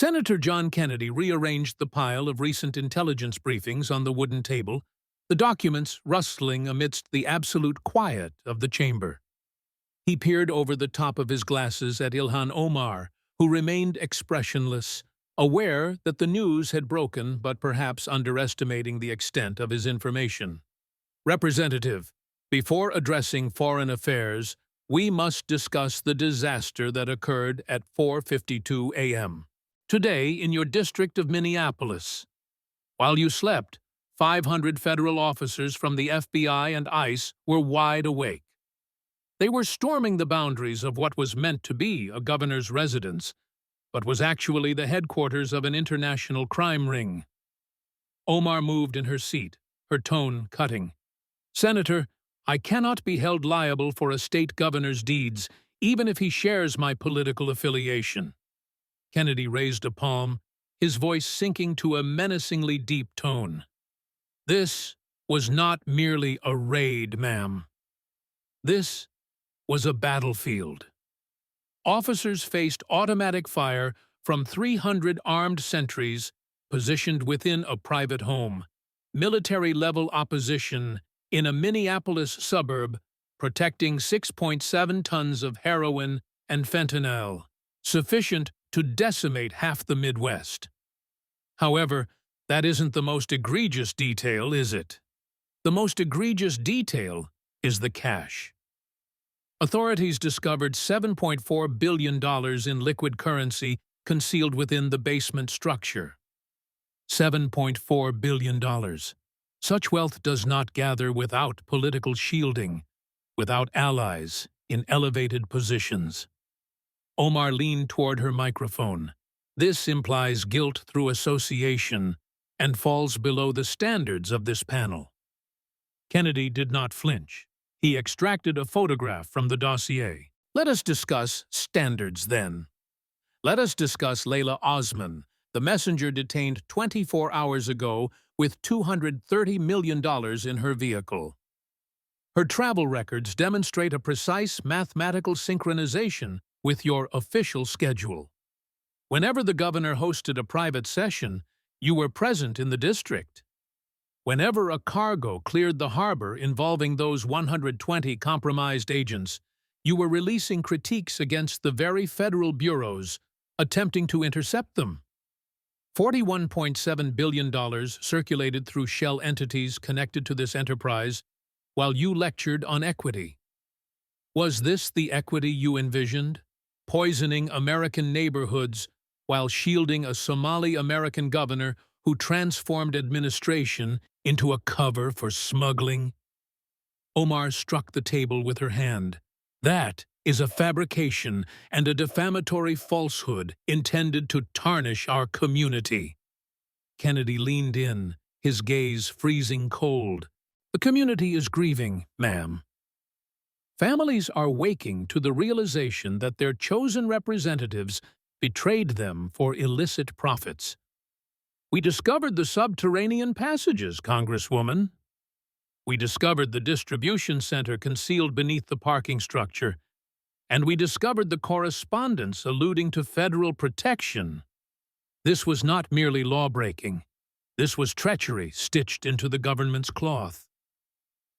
Senator John Kennedy rearranged the pile of recent intelligence briefings on the wooden table, the documents rustling amidst the absolute quiet of the chamber. He peered over the top of his glasses at Ilhan Omar, who remained expressionless, aware that the news had broken but perhaps underestimating the extent of his information. "Representative, before addressing foreign affairs, we must discuss the disaster that occurred at 4:52 a.m. today in your district of Minneapolis. While you slept, 500 federal officers from the FBI and ICE were wide awake. They were storming the boundaries of what was meant to be a governor's residence, but was actually the headquarters of an international crime ring." Omar moved in her seat, her tone cutting. "Senator, I cannot be held liable for a state governor's deeds, even if he shares my political affiliation." Kennedy raised a palm, his voice sinking to a menacingly deep tone. "This was not merely a raid, ma'am. This was a battlefield. Officers faced automatic fire from 300 armed sentries positioned within a private home, military-level opposition in a Minneapolis suburb protecting 6.7 tons of heroin and fentanyl, sufficient to decimate half the Midwest. However, that isn't the most egregious detail, is it? The most egregious detail is the cash. Authorities discovered $7.4 billion in liquid currency concealed within the basement structure. $7.4 billion. Such wealth does not gather without political shielding, without allies in elevated positions. Omar leaned toward her microphone. This implies guilt through association and falls below the standards of this panel. Kennedy did not flinch. He extracted a photograph from the dossier. "Let us discuss standards, then. Let us discuss Layla Osman, the messenger detained 24 hours ago with $230 million in her vehicle. Her travel records demonstrate a precise mathematical synchronization with your official schedule. Whenever the governor hosted a private session, you were present in the district. Whenever a cargo cleared the harbor involving those 120 compromised agents, you were releasing critiques against the very federal bureaus attempting to intercept them. $41.7 billion circulated through shell entities connected to this enterprise while you lectured on equity. Was this the equity you envisioned? Poisoning American neighborhoods while shielding a Somali-American governor who transformed administration into a cover for smuggling?" Omar struck the table with her hand. "That is a fabrication and a defamatory falsehood intended to tarnish our community." Kennedy leaned in, his gaze freezing cold. "The community is grieving, ma'am. Families are waking to the realization that their chosen representatives betrayed them for illicit profits. We discovered the subterranean passages, Congresswoman. We discovered the distribution center concealed beneath the parking structure, and we discovered the correspondence alluding to federal protection. This was not merely law-breaking. This was treachery stitched into the government's cloth.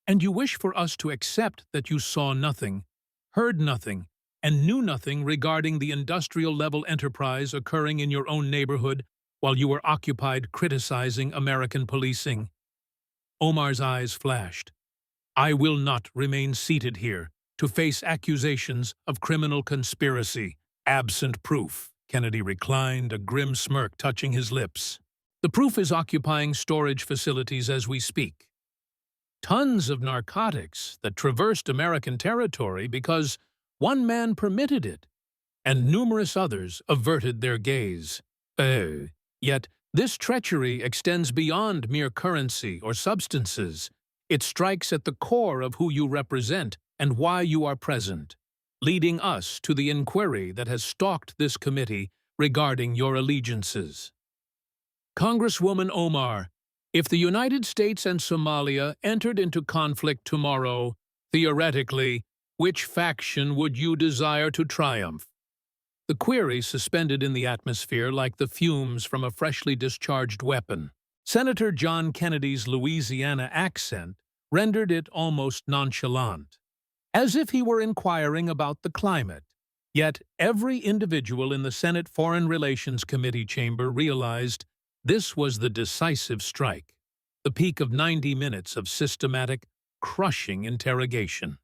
And you wish for us to accept that you saw nothing, heard nothing, and knew nothing regarding the industrial-level enterprise occurring in your own neighborhood while you were occupied criticizing American policing." Omar's eyes flashed. "I will not remain seated here to face accusations of criminal conspiracy, absent proof." Kennedy reclined, a grim smirk touching his lips. "The proof is occupying storage facilities as we speak. Tons of narcotics that traversed American territory because one man permitted it, and numerous others averted their gaze. Yet this treachery extends beyond mere currency or substances. It strikes at the core of who you represent and why you are present, leading us to the inquiry that has stalked this committee regarding your allegiances. Congresswoman Omar, if the United States and Somalia entered into conflict tomorrow, theoretically, which faction would you desire to triumph? the query suspended in the atmosphere like the fumes from a freshly discharged weapon. Senator John Kennedy's Louisiana accent rendered it almost nonchalant, as if he were inquiring about the climate. Yet every individual in the Senate Foreign Relations Committee chamber realized this was the decisive strike, the peak of 90 minutes of systematic, crushing interrogation.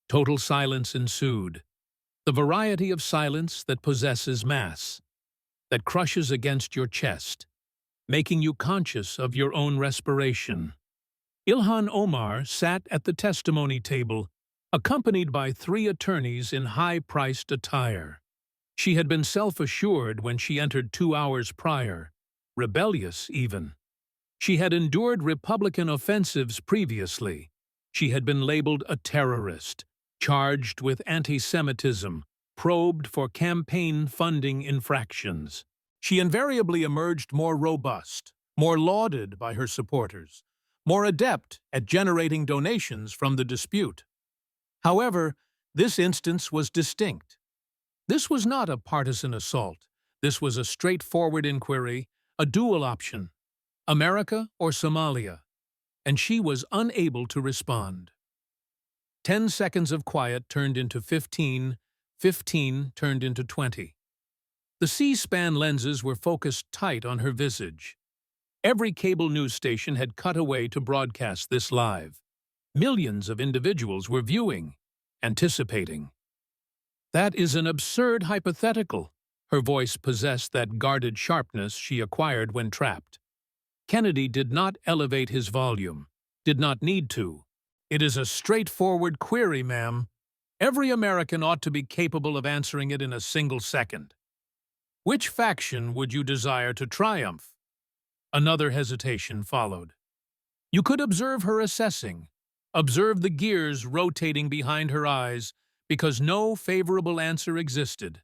Total silence ensued, the variety of silence that possesses mass, that crushes against your chest, making you conscious of your own respiration. Ilhan Omar sat at the testimony table, accompanied by 3 attorneys in high-priced attire. She had been self-assured when she entered 2 hours prior, rebellious even. She had endured Republican offensives previously. She had been labeled a terrorist, charged with anti-Semitism, probed for campaign funding infractions. She invariably emerged more robust, more lauded by her supporters, more adept at generating donations from the dispute. However, this instance was distinct. This was not a partisan assault. This was a straightforward inquiry, a dual option, America or Somalia, and she was unable to respond. 10 seconds of quiet turned into 15, 15 turned into 20. The C-SPAN lenses were focused tight on her visage. Every cable news station had cut away to broadcast this live. Millions of individuals were viewing, anticipating. That is an absurd hypothetical. Her voice possessed that guarded sharpness she acquired when trapped. Kennedy did not elevate his volume, did not need to. It is a straightforward query, ma'am. Every American ought to be capable of answering it in a single second. Which faction would you desire to triumph? Another hesitation followed. You could observe her assessing, observe the gears rotating behind her eyes, because no favorable answer existed.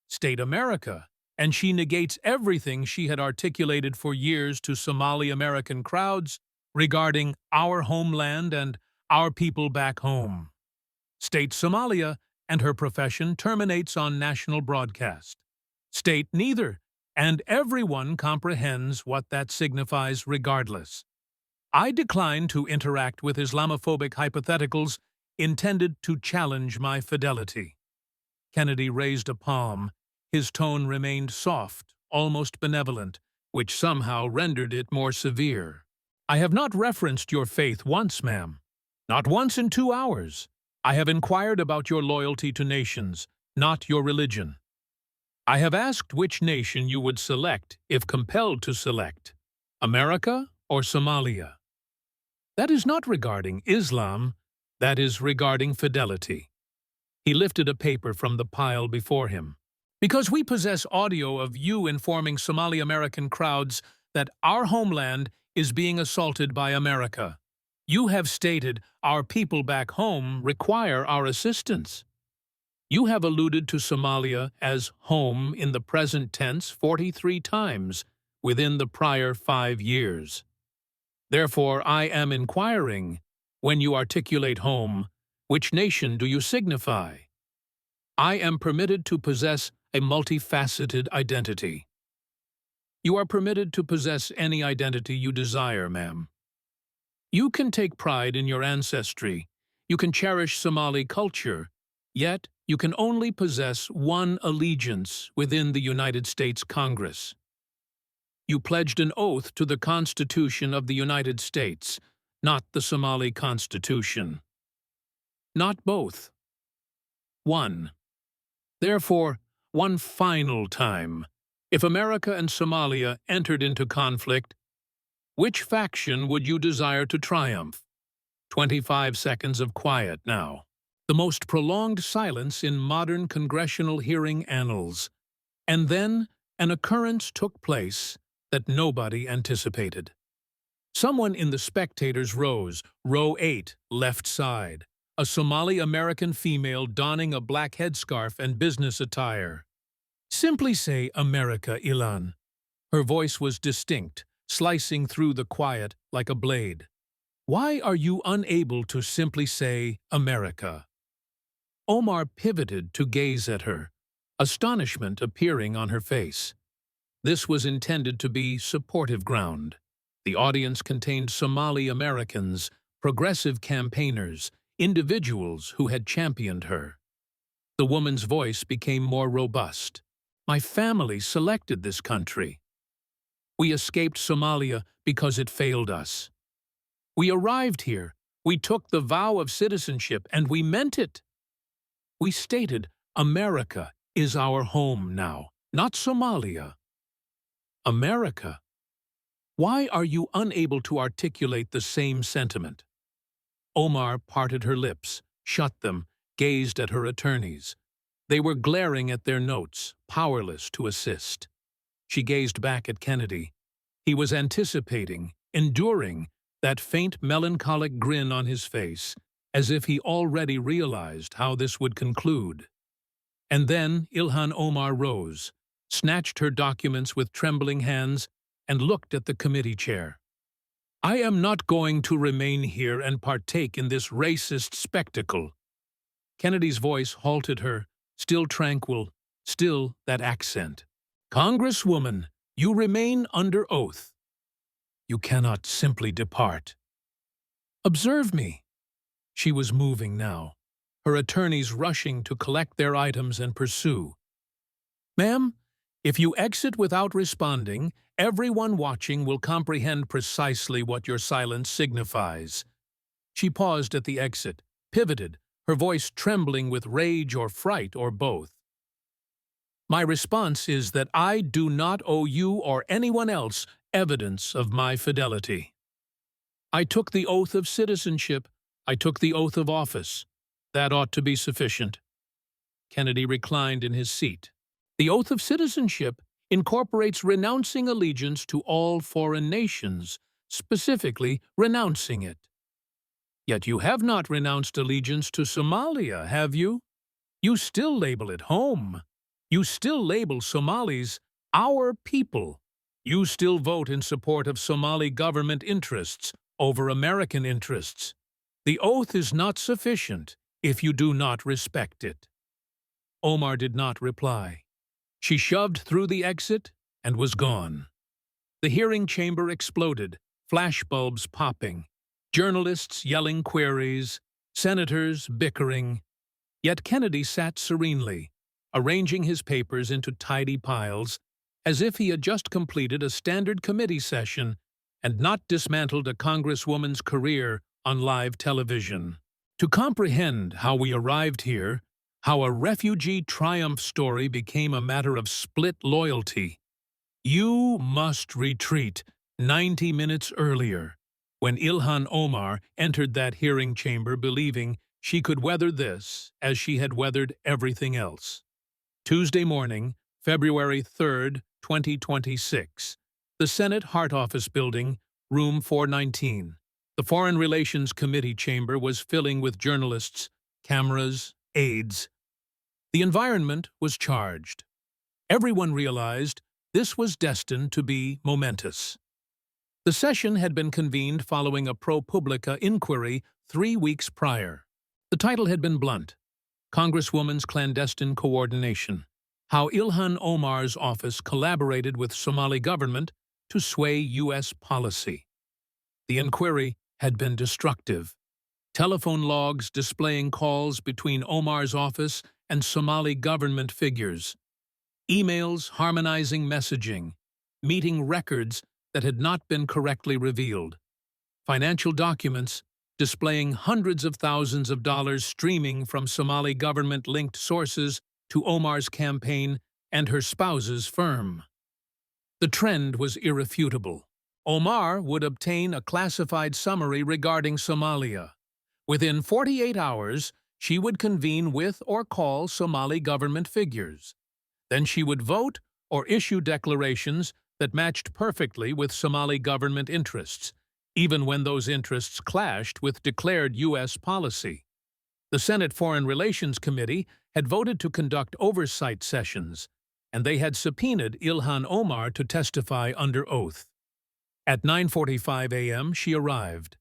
State America, and she negates everything she had articulated for years to Somali American crowds regarding our homeland and our people back home. State Somalia, and her profession terminates on national broadcast. State neither, and everyone comprehends what that signifies regardless. I decline to interact with Islamophobic hypotheticals intended to challenge my fidelity. Kennedy raised a palm. His tone remained soft, almost benevolent, which somehow rendered it more severe. I have not referenced your faith once, ma'am. Not once in 2 hours. I have inquired about your loyalty to nations, not your religion. I have asked which nation you would select if compelled to select, America or Somalia. That is not regarding Islam, that is regarding fidelity. He lifted a paper from the pile before him. Because we possess audio of you informing Somali American crowds that our homeland is being assaulted by America. You have stated our people back home require our assistance. You have alluded to Somalia as home in the present tense 43 times within the prior 5 years. Therefore, I am inquiring, when you articulate home, which nation do you signify? I am permitted to possess a multifaceted identity. You are permitted to possess any identity you desire, ma'am. You can take pride in your ancestry. You can cherish Somali culture. Yet, you can only possess one allegiance within the United States Congress. You pledged an oath to the Constitution of the United States, not the Somali Constitution. Not both. One. Therefore, one final time, if America and Somalia entered into conflict, which faction would you desire to triumph? 25 seconds of quiet now. The most prolonged silence in modern congressional hearing annals. And then an occurrence took place that nobody anticipated. Someone in the spectators rose, row 8, left side, a Somali-American female donning a black headscarf and business attire. Simply say America, Ilhan. Her voice was distinct, slicing through the quiet like a blade. Why are you unable to simply say America? Omar pivoted to gaze at her, astonishment appearing on her face. This was intended to be supportive ground. The audience contained Somali Americans, progressive campaigners, individuals who had championed her. The woman's voice became more robust. My family selected this country. We escaped Somalia because it failed us. We arrived here. We took the vow of citizenship, and we meant it. We stated, America is our home now, not Somalia. America. Why are you unable to articulate the same sentiment? Omar parted her lips, shut them, gazed at her attorneys. They were glaring at their notes, powerless to assist. She gazed back at Kennedy. He was anticipating, enduring, that faint melancholic grin on his face, as if he already realized how this would conclude. And then Ilhan Omar rose, snatched her documents with trembling hands, and looked at the committee chair. I am not going to remain here and partake in this racist spectacle. Kennedy's voice halted her, still tranquil, still that accent. Congresswoman, you remain under oath. You cannot simply depart. Observe me. She was moving now, her attorneys rushing to collect their items and pursue. Ma'am, if you exit without responding, everyone watching will comprehend precisely what your silence signifies. She paused at the exit, pivoted, her voice trembling with rage or fright or both. My response is that I do not owe you or anyone else evidence of my fidelity. I took the oath of citizenship. I took the oath of office. That ought to be sufficient. Kennedy reclined in his seat. The oath of citizenship incorporates renouncing allegiance to all foreign nations, specifically renouncing it. Yet you have not renounced allegiance to Somalia, have you? You still label it home. You still label Somalis our people. You still vote in support of Somali government interests over American interests. The oath is not sufficient if you do not respect it. Omar did not reply. She shoved through the exit and was gone. The hearing chamber exploded, flashbulbs popping, journalists yelling queries, senators bickering. Yet Kennedy sat serenely, arranging his papers into tidy piles, as if he had just completed a standard committee session and not dismantled a congresswoman's career on live television. To comprehend how we arrived here, how a refugee triumph story became a matter of split loyalty, you must retreat 90 minutes earlier, when Ilhan Omar entered that hearing chamber believing she could weather this as she had weathered everything else. Tuesday morning, February 3rd, 2026. The Senate Heart Office Building, Room 419. The Foreign Relations Committee chamber was filling with journalists, cameras, aides. The environment was charged. Everyone realized this was destined to be momentous. The session had been convened following a ProPublica inquiry 3 weeks prior. The title had been blunt: Congresswoman's Clandestine Coordination. How Ilhan Omar's office collaborated with Somali government to sway U.S. policy. The inquiry had been destructive. Telephone logs displaying calls between Omar's office and Somali government figures. Emails harmonizing messaging. Meeting records that had not been correctly revealed. Financial documents displaying hundreds of thousands of dollars streaming from Somali government-linked sources to Omar's campaign and her spouse's firm. The trend was irrefutable. Omar would obtain a classified summary regarding Somalia. Within 48 hours, she would convene with or call Somali government figures. Then she would vote or issue declarations that matched perfectly with Somali government interests, even when those interests clashed with declared U.S. policy. The Senate Foreign Relations Committee had voted to conduct oversight sessions, and they had subpoenaed Ilhan Omar to testify under oath. At 9:45 a.m., she arrived.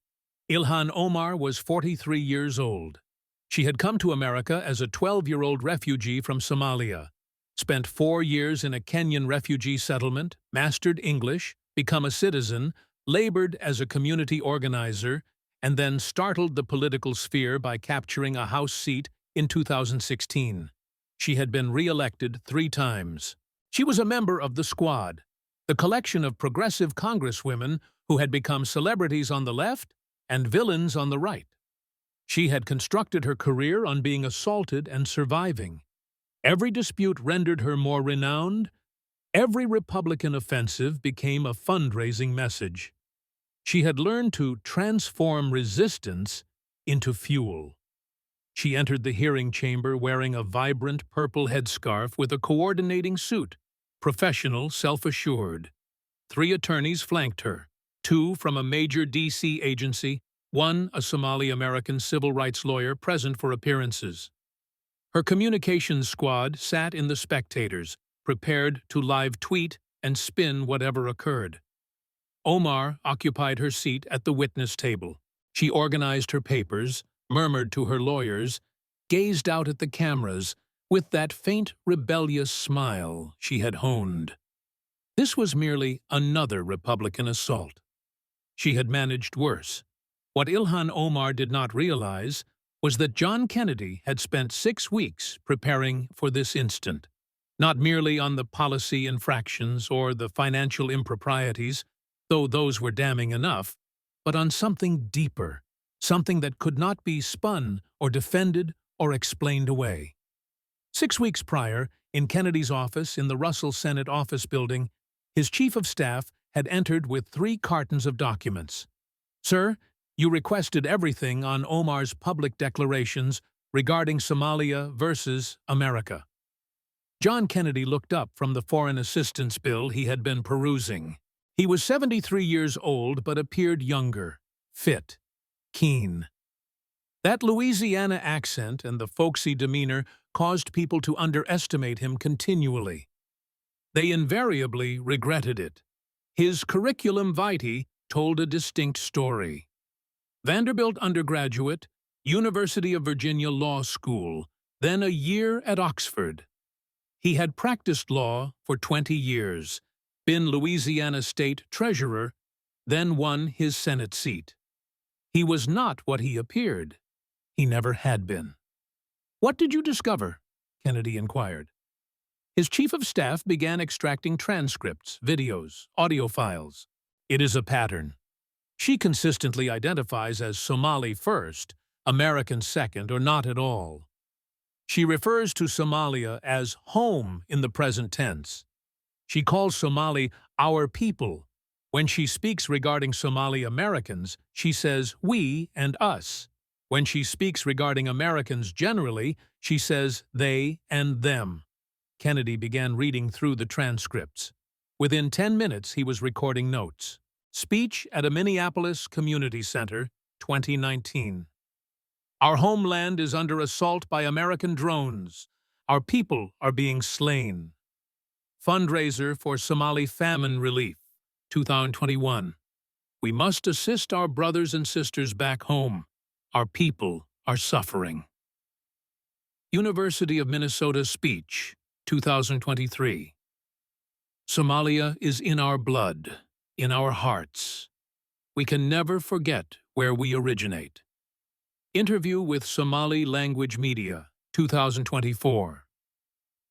Ilhan Omar was 43 years old. She had come to America as a 12-year-old refugee from Somalia. spent 4 years in a Kenyan refugee settlement, mastered English, become a citizen, labored as a community organizer, and then startled the political sphere by capturing a House seat in 2016. She had been re-elected 3 times. She was a member of the Squad, the collection of progressive congresswomen who had become celebrities on the left and villains on the right. She had constructed her career on being assaulted and surviving. Every dispute rendered her more renowned. Every Republican offensive became a fundraising message. She had learned to transform resistance into fuel. She entered the hearing chamber wearing a vibrant purple headscarf with a coordinating suit, professional, self-assured. 3 attorneys flanked her, 2 from a major D.C. agency, 1 a Somali-American civil rights lawyer present for appearances. Her communications squad sat in the spectators, prepared to live tweet and spin whatever occurred. Omar occupied her seat at the witness table. She organized her papers, murmured to her lawyers, gazed out at the cameras with that faint, rebellious smile she had honed. This was merely another Republican assault. She had managed worse. What Ilhan Omar did not realize was that John Kennedy had spent 6 weeks preparing for this instant, not merely on the policy infractions or the financial improprieties, though those were damning enough, but on something deeper, something that could not be spun or defended or explained away. 6 weeks prior, in Kennedy's office in the Russell Senate Office Building, his chief of staff had entered with 3 cartons of documents. "Sir, you requested everything on Omar's public declarations regarding Somalia versus America." John Kennedy looked up from the foreign assistance bill he had been perusing. He was 73 years old but appeared younger, fit, keen. That Louisiana accent and the folksy demeanor caused people to underestimate him continually. They invariably regretted it. His curriculum vitae told a distinct story. Vanderbilt undergraduate, University of Virginia Law School, then a year at Oxford. He had practiced law for 20 years, been Louisiana State Treasurer, then won his Senate seat. He was not what he appeared. He never had been. "What did you discover?" Kennedy inquired. His chief of staff began extracting transcripts, videos, audio files. "It is a pattern. She consistently identifies as Somali first, American second, or not at all. She refers to Somalia as home in the present tense. She calls Somali our people. When she speaks regarding Somali Americans, she says we and us. When she speaks regarding Americans generally, she says they and them." Kennedy began reading through the transcripts. Within 10 minutes, he was recording notes. Speech at a Minneapolis community center, 2019. "Our homeland is under assault by American drones. Our people are being slain." Fundraiser for Somali famine relief, 2021. "We must assist our brothers and sisters back home. Our people are suffering." University of Minnesota speech, 2023. "Somalia is in our blood, in our hearts. We can never forget where we originate." Interview with Somali Language Media, 2024.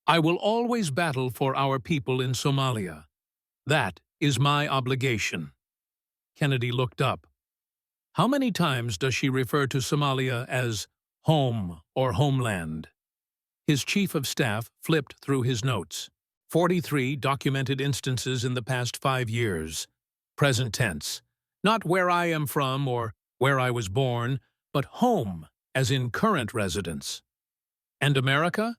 "I will always battle for our people in Somalia. That is my obligation." Kennedy looked up. How many times does she refer to Somalia as home or homeland? His chief of staff flipped through his notes. 43 documented instances in the past 5 years. Present tense. Not where I am from or where I was born, but home, as in current residence. And America?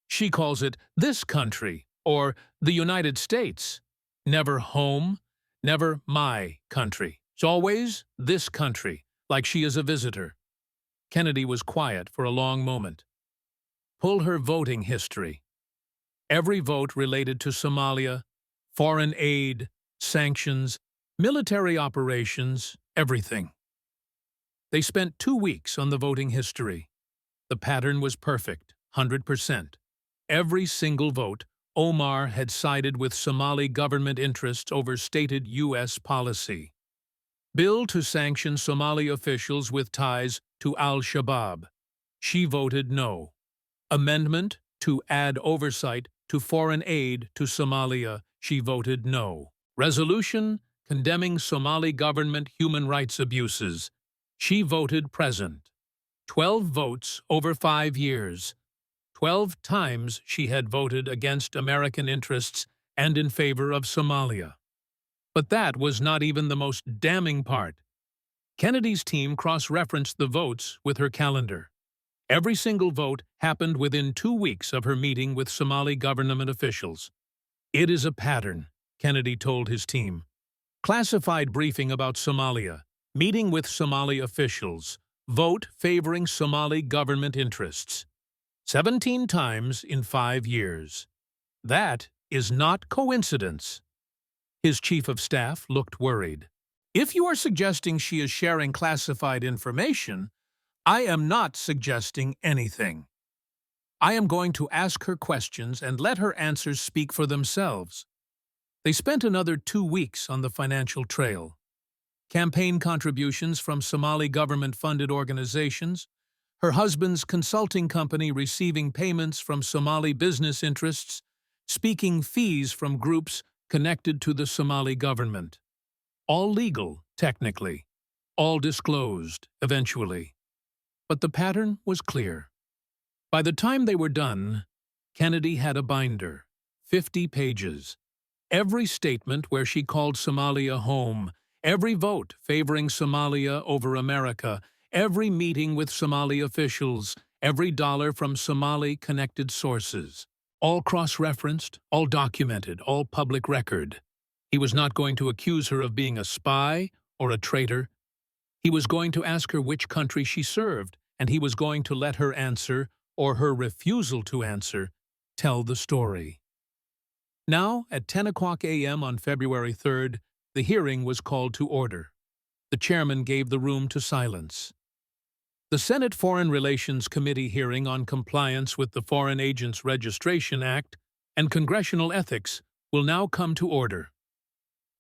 She calls it this country or the United States. Never home, never my country. It's always this country, like she is a visitor. Kennedy was quiet for a long moment. Pull her voting history. Every vote related to Somalia, foreign aid, sanctions, military operations, everything. They spent 2 weeks on the voting history. The pattern was perfect, 100%. Every single vote, Omar had sided with Somali government interests over stated U.S. policy. Bill to sanction Somali officials with ties to al-Shabaab. She voted no. Amendment to add oversight to foreign aid to Somalia. She voted no. Resolution condemning Somali government human rights abuses. She voted present. 12 votes over 5 years. 12 times she had voted against American interests and in favor of Somalia. But that was not even the most damning part. Kennedy's team cross-referenced the votes with her calendar. Every single vote happened within 2 weeks of her meeting with Somali government officials. It is a pattern, Kennedy told his team. Classified briefing about Somalia, meeting with Somali officials, vote favoring Somali government interests. 17 times in 5 years. That is not coincidence. His chief of staff looked worried. If you are suggesting she is sharing classified information, I am not suggesting anything. I am going to ask her questions and let her answers speak for themselves. They spent another 2 weeks on the financial trail. Campaign contributions from Somali government-funded organizations, her husband's consulting company receiving payments from Somali business interests, speaking fees from groups connected to the Somali government. All legal, technically. All disclosed, eventually. But the pattern was clear. By the time they were done, Kennedy had a binder, 50 pages. Every statement where she called Somalia home, every vote favoring Somalia over America, every meeting with Somali officials, every dollar from Somali-connected sources. All cross-referenced, all documented, all public record. He was not going to accuse her of being a spy or a traitor. He was going to ask her which country she served, and he was going to let her answer, or her refusal to answer, tell the story. Now, at 10 o'clock a.m. on February 3rd, the hearing was called to order. The chairman gave the room to silence. The Senate Foreign Relations Committee hearing on compliance with the Foreign Agents Registration Act and congressional ethics will now come to order.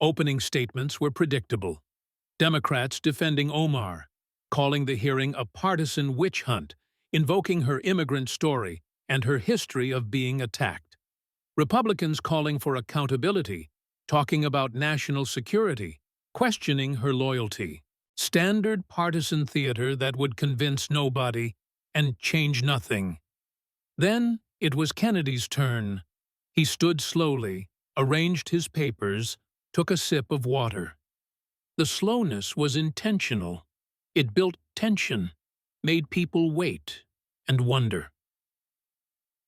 Opening statements were predictable. Democrats defending Omar, calling the hearing a partisan witch hunt, invoking her immigrant story and her history of being attacked. Republicans calling for accountability, talking about national security, questioning her loyalty. Standard partisan theater that would convince nobody and change nothing. Then it was Kennedy's turn. He stood slowly, arranged his papers, took a sip of water. The slowness was intentional. It built tension, made people wait and wonder.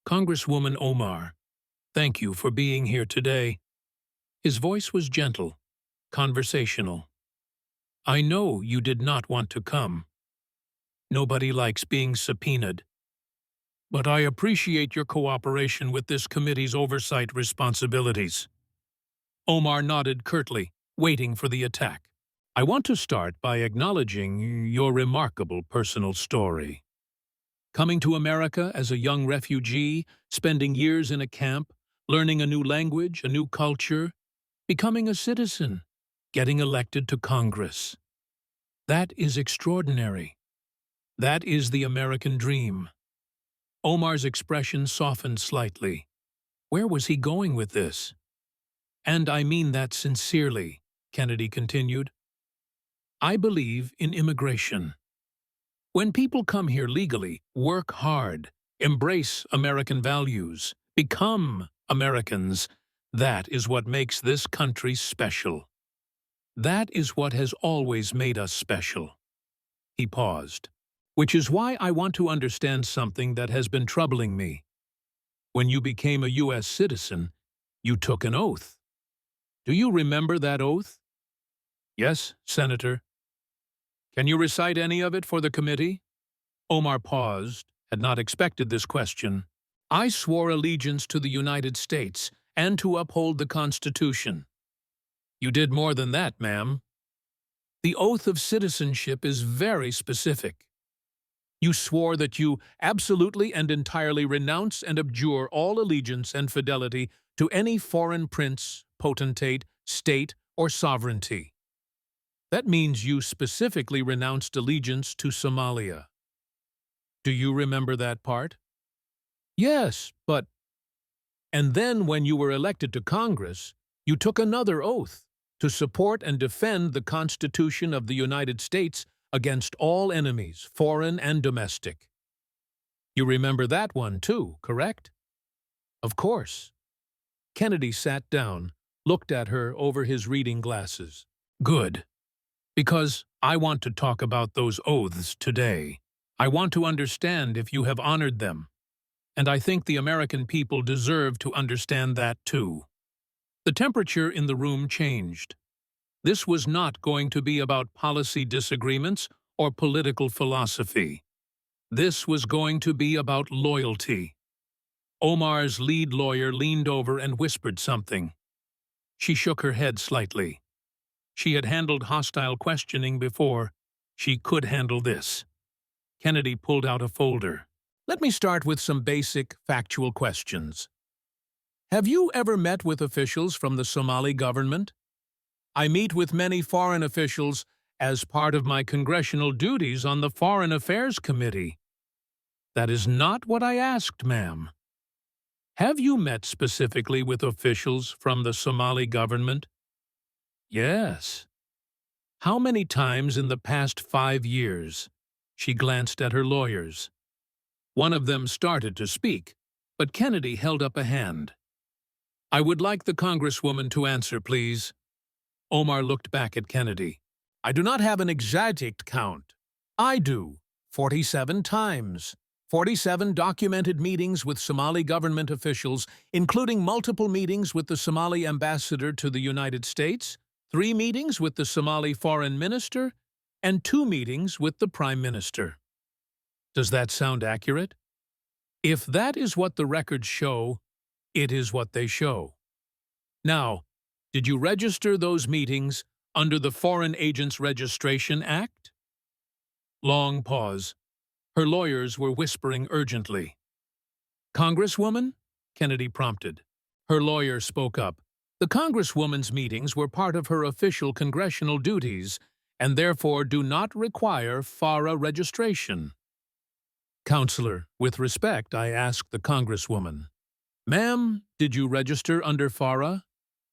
Congresswoman Omar, thank you for being here today. His voice was gentle, conversational. I know you did not want to come. Nobody likes being subpoenaed. But I appreciate your cooperation with this committee's oversight responsibilities. Omar nodded curtly, waiting for the attack. I want to start by acknowledging your remarkable personal story. Coming to America as a young refugee, spending years in a camp, learning a new language, a new culture, becoming a citizen, getting elected to Congress. That is extraordinary. That is the American dream. Omar's expression softened slightly. Where was he going with this? And I mean that sincerely, Kennedy continued. I believe in immigration. When people come here legally, work hard, embrace American values, become Americans, that is what makes this country special. That is what has always made us special. He paused. Which is why I want to understand something that has been troubling me. When you became a U.S. citizen, you took an oath. Do you remember that oath? Yes, Senator. Can you recite any of it for the committee? Omar paused, had not expected this question. I swore allegiance to the United States and to uphold the Constitution. You did more than that, ma'am. The oath of citizenship is very specific. You swore that you absolutely and entirely renounce and abjure all allegiance and fidelity to any foreign prince, potentate, state, or sovereignty. That means you specifically renounced allegiance to Somalia. Do you remember that part? Yes, but... And then when you were elected to Congress, you took another oath to support and defend the Constitution of the United States against all enemies, foreign and domestic. You remember that one too, correct? Of course. Kennedy sat down, looked at her over his reading glasses. Good. Because I want to talk about those oaths today. I want to understand if you have honored them. And I think the American people deserve to understand that too. The temperature in the room changed. This was not going to be about policy disagreements or political philosophy. This was going to be about loyalty. Omar's lead lawyer leaned over and whispered something. She shook her head slightly. She had handled hostile questioning before. She could handle this. Kennedy pulled out a folder. Let me start with some basic, factual questions. Have you ever met with officials from the Somali government? I meet with many foreign officials as part of my congressional duties on the Foreign Affairs Committee. That is not what I asked, ma'am. Have you met specifically with officials from the Somali government? Yes. How many times in the past 5 years? She glanced at her lawyers. One of them started to speak, but Kennedy held up a hand. I would like the Congresswoman to answer, please. Omar looked back at Kennedy. I do not have an exact count. I do. 47 times. 47 documented meetings with Somali government officials, including multiple meetings with the Somali ambassador to the United States, 3 meetings with the Somali foreign minister, and 2 meetings with the prime minister. Does that sound accurate? If that is what the records show, it is what they show. Now, did you register those meetings under the Foreign Agents Registration Act? Long pause. Her lawyers were whispering urgently. Congresswoman? Kennedy prompted. Her lawyer spoke up. The Congresswoman's meetings were part of her official congressional duties and therefore do not require FARA registration. Counselor, with respect, I asked the Congresswoman. Ma'am, did you register under FARA?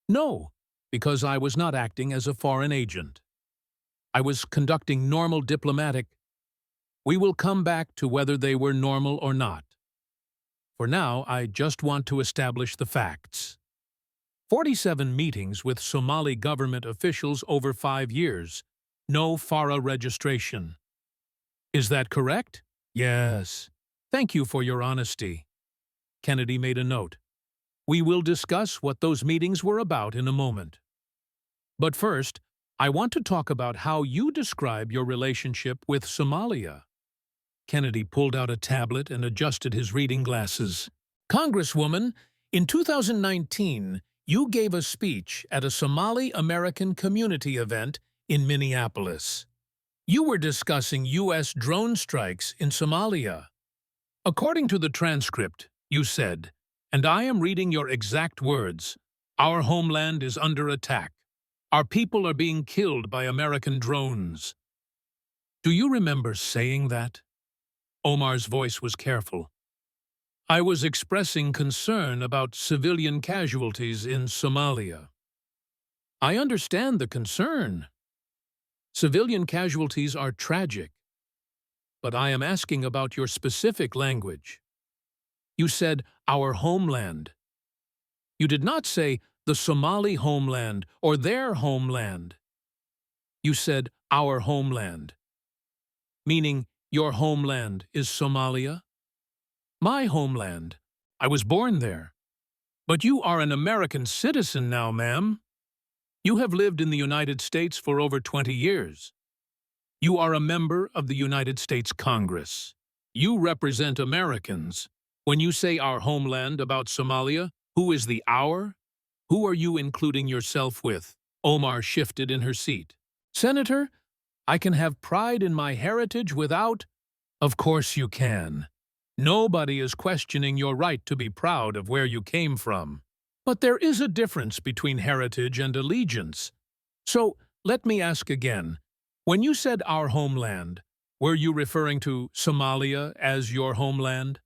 No, because I was not acting as a foreign agent. I was conducting normal diplomatic. We will come back to whether they were normal or not. For now, I just want to establish the facts. 47 meetings with Somali government officials over 5 years. No FARA registration. Is that correct? Yes. Thank you for your honesty. Kennedy made a note. We will discuss what those meetings were about in a moment. But first, I want to talk about how you describe your relationship with Somalia. Kennedy pulled out a tablet and adjusted his reading glasses. Congresswoman, in 2019, you gave a speech at a Somali American community event in Minneapolis. You were discussing U.S. drone strikes in Somalia. According to the transcript, you said, and I am reading your exact words, our homeland is under attack. Our people are being killed by American drones. Do you remember saying that? Omar's voice was careful. I was expressing concern about civilian casualties in Somalia. I understand the concern. Civilian casualties are tragic. But I am asking about your specific language. You said, our homeland. You did not say, the Somali homeland or their homeland. You said, our homeland. Meaning, your homeland is Somalia? My homeland. I was born there. But you are an American citizen now, ma'am. You have lived in the United States for over 20 years. You are a member of the United States Congress. You represent Americans. When you say our homeland about Somalia, who is the our? Who are you including yourself with? Omar shifted in her seat. Senator, I can have pride in my heritage without... Of course you can. Nobody is questioning your right to be proud of where you came from. But there is a difference between heritage and allegiance. So, let me ask again. When you said our homeland, were you referring to Somalia as your homeland?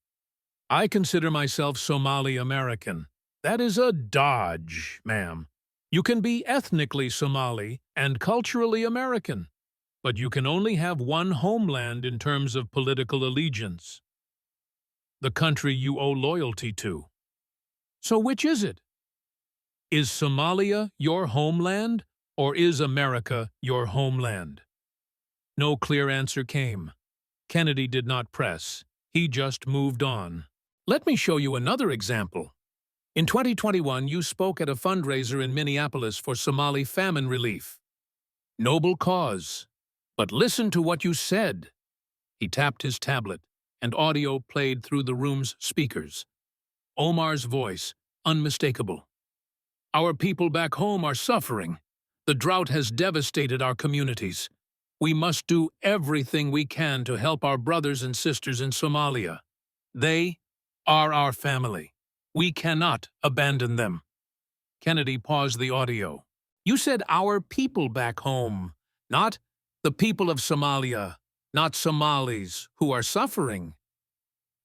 I consider myself Somali American. That is a dodge, ma'am. You can be ethnically Somali and culturally American, but you can only have one homeland in terms of political allegiance. The country you owe loyalty to. So which is it? Is Somalia your homeland, or is America your homeland? No clear answer came. Kennedy did not press. He just moved on. Let me show you another example. In 2021, you spoke at a fundraiser in Minneapolis for Somali famine relief. Noble cause. But listen to what you said. He tapped his tablet, and audio played through the room's speakers. Omar's voice, unmistakable. Our people back home are suffering. The drought has devastated our communities. We must do everything we can to help our brothers and sisters in Somalia. They are our family. We cannot abandon them. Kennedy paused the audio. You said our people back home, not the people of Somalia, not Somalis who are suffering.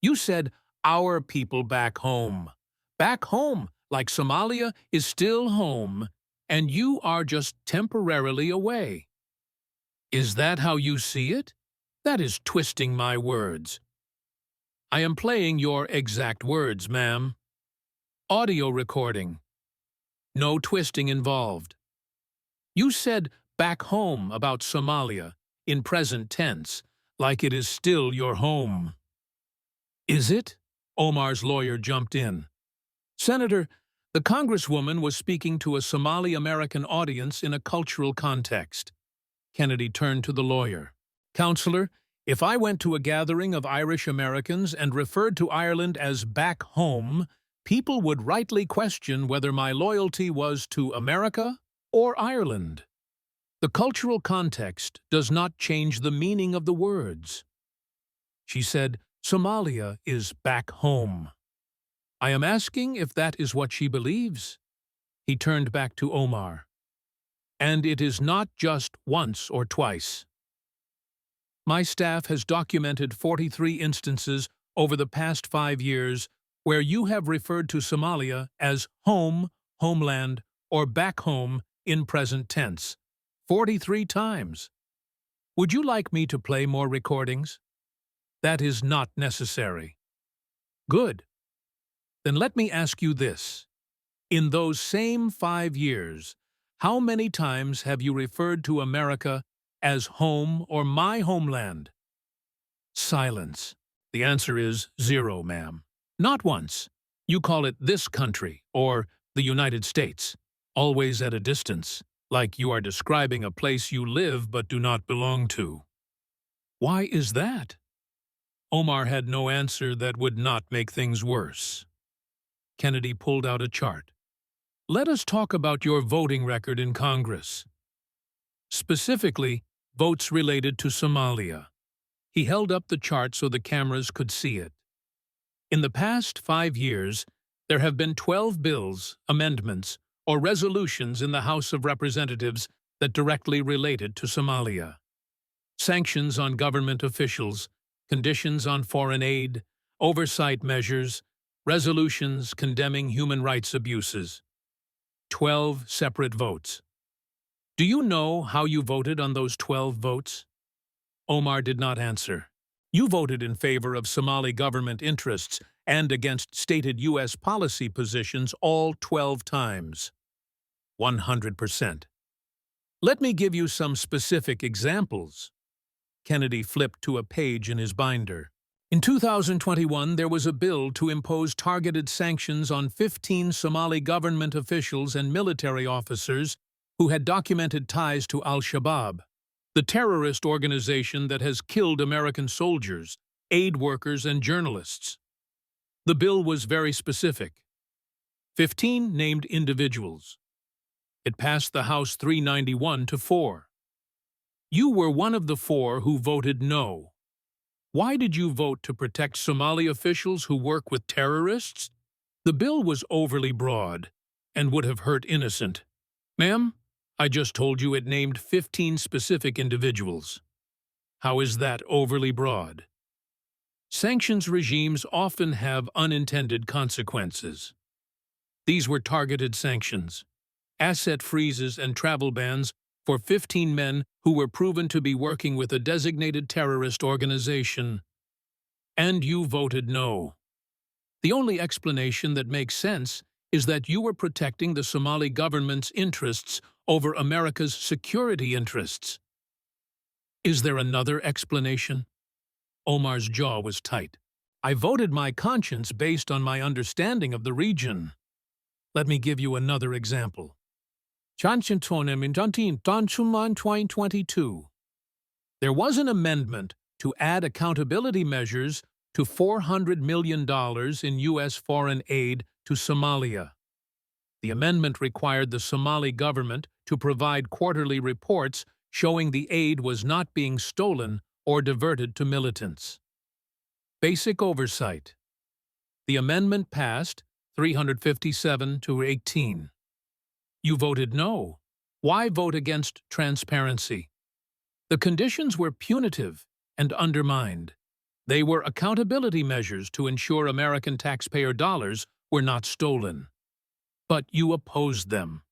You said our people back home. Back home, like Somalia is still home, and you are just temporarily away. Is that how you see it? That is twisting my words. I am playing your exact words, ma'am. Audio recording. No twisting involved. You said back home about Somalia in present tense, like it is still your home. Is it? Omar's lawyer jumped in. Senator, the Congresswoman was speaking to a Somali-American audience in a cultural context. Kennedy turned to the lawyer. Counselor, if I went to a gathering of Irish Americans and referred to Ireland as back home, people would rightly question whether my loyalty was to America or Ireland. The cultural context does not change the meaning of the words. She said, Somalia is back home. I am asking if that is what she believes. He turned back to Omar. And it is not just once or twice. My staff has documented 43 instances over the past 5 years where you have referred to Somalia as home, homeland, or back home in present tense. 43 times. Would you like me to play more recordings? That is not necessary. Good. Then let me ask you this. In those same 5 years, how many times have you referred to America as home or my homeland? Silence. The answer is 0, ma'am. Not once. You call it this country or the United States, always at a distance, like you are describing a place you live but do not belong to. Why is that? Omar had no answer that would not make things worse. Kennedy pulled out a chart. Let us talk about your voting record in Congress. Specifically, votes related to Somalia. He held up the chart so the cameras could see it. In the past 5 years, there have been 12 bills, amendments, or resolutions in the House of Representatives that directly related to Somalia. Sanctions on government officials, conditions on foreign aid, oversight measures, resolutions condemning human rights abuses. 12 separate votes. Do you know how you voted on those 12 votes? Omar did not answer. You voted in favor of Somali government interests and against stated U.S. policy positions all 12 times. 100%. Let me give you some specific examples. Kennedy flipped to a page in his binder. In 2021, there was a bill to impose targeted sanctions on 15 Somali government officials and military officers who had documented ties to al-Shabaab, the terrorist organization that has killed American soldiers, aid workers, and journalists. The bill was very specific. 15 named individuals. It passed the House 391 to 4. You were one of the 4 who voted no. Why did you vote to protect Somali officials who work with terrorists? The bill was overly broad and would have hurt innocent. Ma'am, I just told you it named 15 specific individuals. How is that overly broad? Sanctions regimes often have unintended consequences. These were targeted sanctions, asset freezes and travel bans for 15 men who were proven to be working with a designated terrorist organization. And you voted no. The only explanation that makes sense is that you were protecting the Somali government's interests over America's security interests. Is there another explanation? Omar's jaw was tight. I voted my conscience based on my understanding of the region. Let me give you another example. 2022. There was an amendment to add accountability measures to $400 million in U.S. foreign aid to Somalia. The amendment required the Somali government to provide quarterly reports showing the aid was not being stolen or diverted to militants. Basic oversight. The amendment passed 357-18. You voted no. Why vote against transparency? The conditions were punitive and undermined. They were accountability measures to ensure American taxpayer dollars were not stolen. But you opposed them.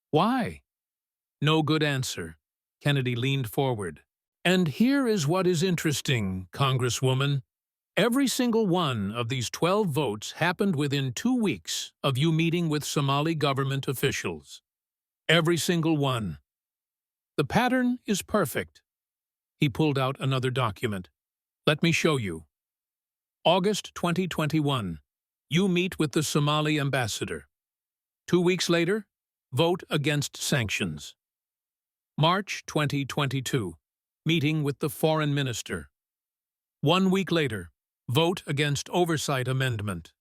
Why? No good answer. Kennedy leaned forward. And here is what is interesting, Congresswoman. Every single one of these 12 votes happened within 2 weeks of you meeting with Somali government officials. Every single one. The pattern is perfect. He pulled out another document. Let me show you. August 2021. You meet with the Somali ambassador. 2 weeks later, vote against sanctions. March 2022. Meeting with the foreign minister. 1 week later, vote against oversight amendment.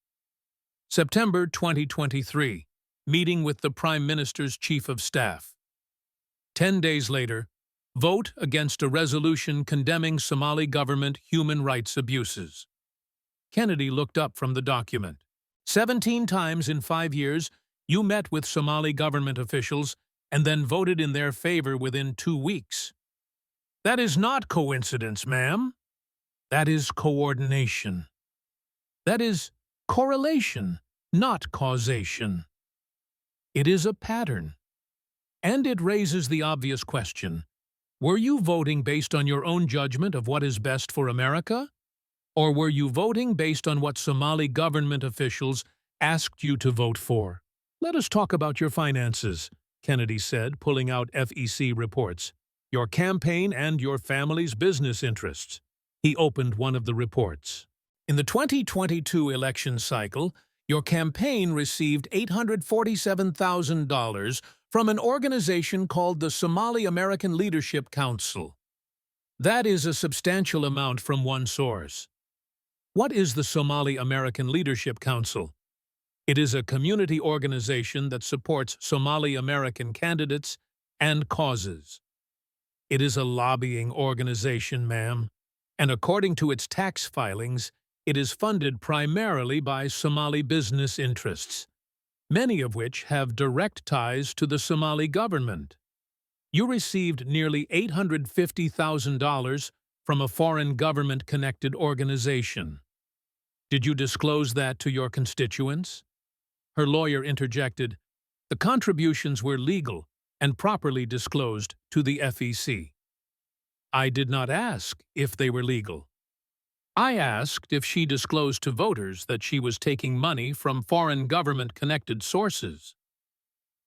September 2023. Meeting with the Prime Minister's Chief of Staff. 10 days later, vote against a resolution condemning Somali government human rights abuses. Kennedy looked up from the document. 17 times in 5 years, you met with Somali government officials and then voted in their favor within 2 weeks. That is not coincidence, ma'am. That is coordination. That is correlation, not causation. It is a pattern. And it raises the obvious question. Were you voting based on your own judgment of what is best for America? Or were you voting based on what Somali government officials asked you to vote for? Let us talk about your finances, Kennedy said, pulling out FEC reports. Your campaign and your family's business interests. He opened one of the reports. In the 2022 election cycle, your campaign received $847,000 from an organization called the Somali American Leadership Council. That is a substantial amount from one source. What is the Somali American Leadership Council? It is a community organization that supports Somali American candidates and causes. It is a lobbying organization, ma'am, and according to its tax filings, it is funded primarily by Somali business interests, many of which have direct ties to the Somali government. You received nearly $850,000 from a foreign government-connected organization. Did you disclose that to your constituents? Her lawyer interjected, the contributions were legal and properly disclosed to the FEC. I did not ask if they were legal. I asked if she disclosed to voters that she was taking money from foreign government-connected sources.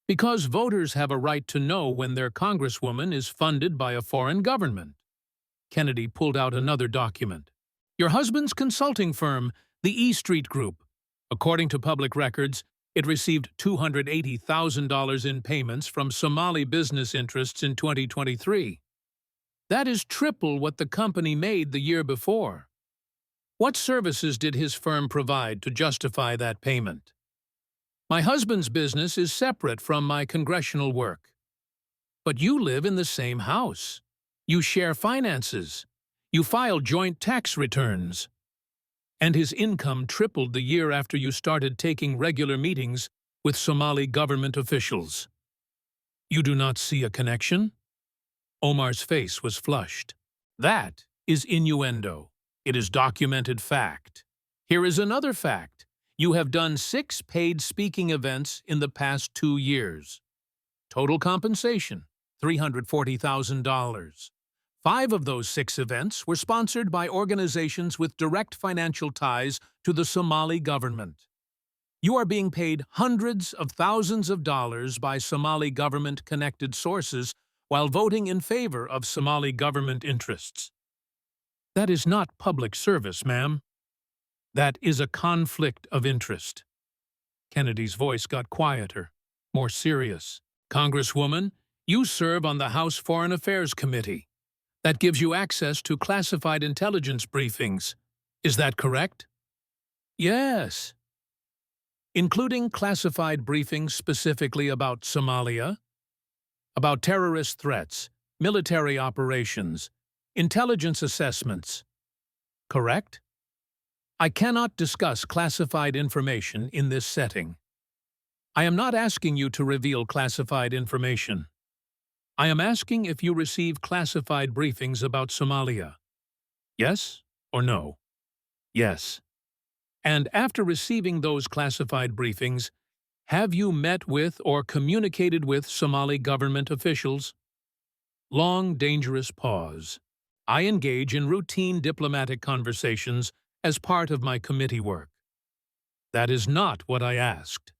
Because voters have a right to know when their congresswoman is funded by a foreign government. Kennedy pulled out another document. Your husband's consulting firm, the E Street Group. According to public records, it received $280,000 in payments from Somali business interests in 2023. That is triple what the company made the year before. What services did his firm provide to justify that payment? My husband's business is separate from my congressional work. But you live in the same house. You share finances. You filed joint tax returns. And his income tripled the year after you started taking regular meetings with Somali government officials. You do not see a connection? Omar's face was flushed. That is innuendo. It is documented fact. Here is another fact. You have done 6 paid speaking events in the past 2 years. Total compensation, $340,000. 5 of those 6 events were sponsored by organizations with direct financial ties to the Somali government. You are being paid hundreds of thousands of dollars by Somali government-connected sources while voting in favor of Somali government interests. That is not public service, ma'am. That is a conflict of interest. Kennedy's voice got quieter, more serious. Congresswoman, you serve on the House Foreign Affairs Committee. That gives you access to classified intelligence briefings. Is that correct? Yes. Including classified briefings specifically about Somalia, about terrorist threats, military operations, intelligence assessments. Correct? I cannot discuss classified information in this setting. I am not asking you to reveal classified information. I am asking if you receive classified briefings about Somalia. Yes or no? Yes. And after receiving those classified briefings, have you met with or communicated with Somali government officials? Long, dangerous pause. I engage in routine diplomatic conversations as part of my committee work. That is not what I asked.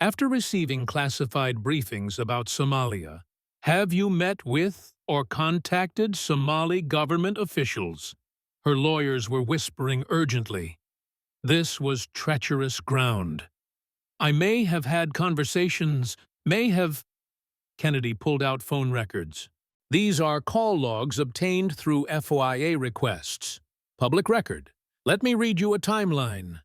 After receiving classified briefings about Somalia, have you met with or contacted Somali government officials? Her lawyers were whispering urgently. This was treacherous ground. I may have had conversations, Kennedy pulled out phone records. These are call logs obtained through FOIA requests. Public record. Let me read you a timeline.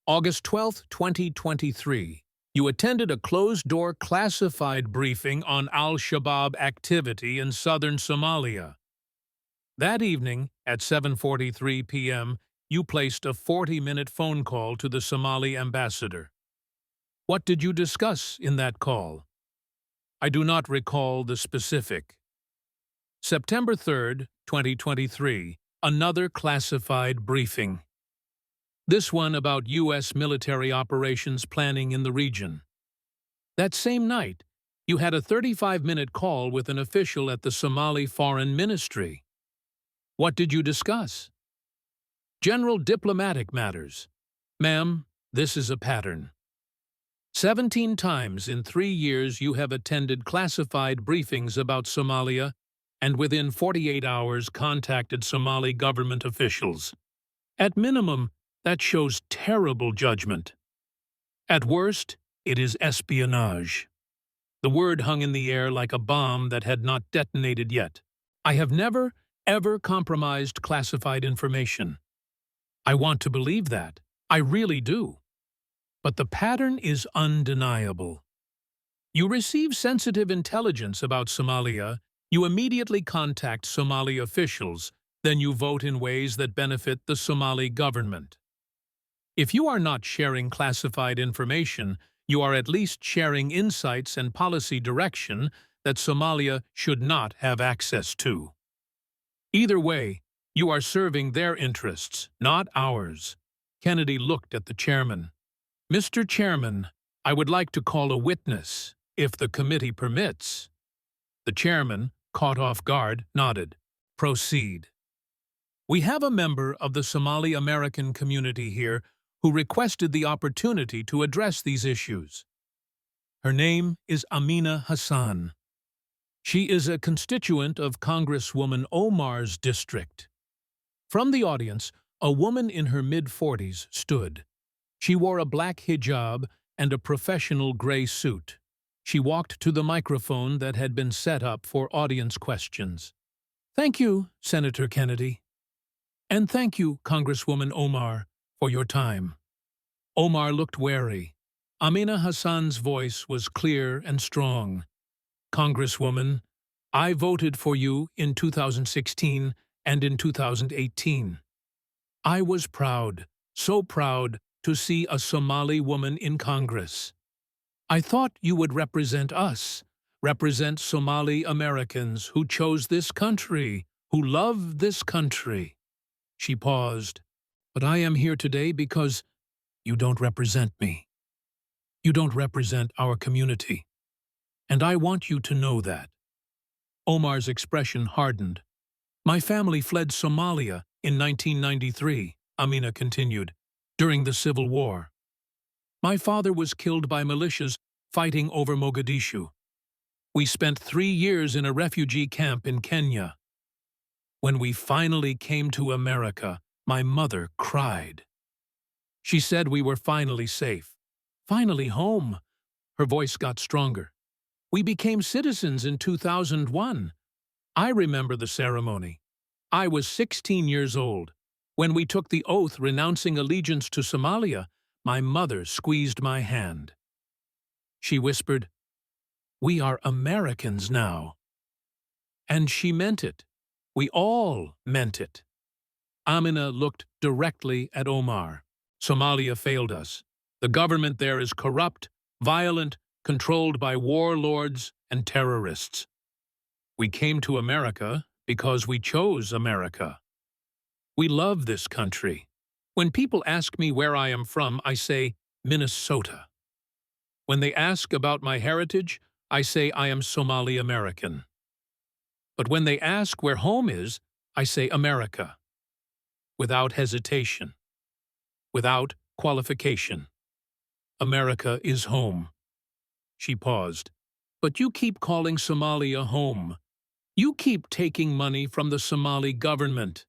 August 12, 2023. You attended a closed-door classified briefing on al-Shabaab activity in southern Somalia. That evening, at 7:43 p.m., you placed a 40-minute phone call to the Somali ambassador. What did you discuss in that call? I do not recall the specific. September 3, 2023, another classified briefing. This one about U.S. military operations planning in the region. That same night, you had a 35-minute call with an official at the Somali Foreign Ministry. What did you discuss? General diplomatic matters. Ma'am, this is a pattern. 17 times in 3 years you have attended classified briefings about Somalia and within 48 hours contacted Somali government officials. At minimum, that shows terrible judgment. At worst, it is espionage. The word hung in the air like a bomb that had not detonated yet. I have never, ever compromised classified information. I want to believe that. I really do. But the pattern is undeniable. You receive sensitive intelligence about Somalia, you immediately contact Somali officials, then you vote in ways that benefit the Somali government. If you are not sharing classified information, you are at least sharing insights and policy direction that Somalia should not have access to. Either way, you are serving their interests, not ours. Kennedy looked at the chairman. Mr. Chairman, I would like to call a witness, if the committee permits. The chairman, caught off guard, nodded. Proceed. We have a member of the Somali American community here who requested the opportunity to address these issues. Her name is Amina Hassan. She is a constituent of Congresswoman Omar's district. From the audience, a woman in her mid-40s stood. She wore a black hijab and a professional gray suit. She walked to the microphone that had been set up for audience questions. Thank you, Senator Kennedy. And thank you, Congresswoman Omar, for your time. Omar looked wary. Amina Hassan's voice was clear and strong. Congresswoman, I voted for you in 2016 and in 2018. I was proud, so proud, to see a Somali woman in Congress. I thought you would represent us, represent Somali Americans who chose this country, who love this country. She paused. But I am here today because you don't represent me. You don't represent our community. And I want you to know that. Omar's expression hardened. My family fled Somalia in 1993, Amina continued, during the Civil War. My father was killed by militias fighting over Mogadishu. We spent 3 years in a refugee camp in Kenya. When we finally came to America, my mother cried. She said we were finally safe. Finally home. Her voice got stronger. We became citizens in 2001. I remember the ceremony. I was 16 years old. When we took the oath renouncing allegiance to Somalia, my mother squeezed my hand. She whispered, "We are Americans now." And she meant it. We all meant it. Amina looked directly at Omar. Somalia failed us. The government there is corrupt, violent, controlled by warlords and terrorists. We came to America because we chose America. We love this country. When people ask me where I am from, I say Minnesota. When they ask about my heritage, I say I am Somali American. But when they ask where home is, I say America. Without hesitation. Without qualification. America is home. She paused. But you keep calling Somalia home. You keep taking money from the Somali government.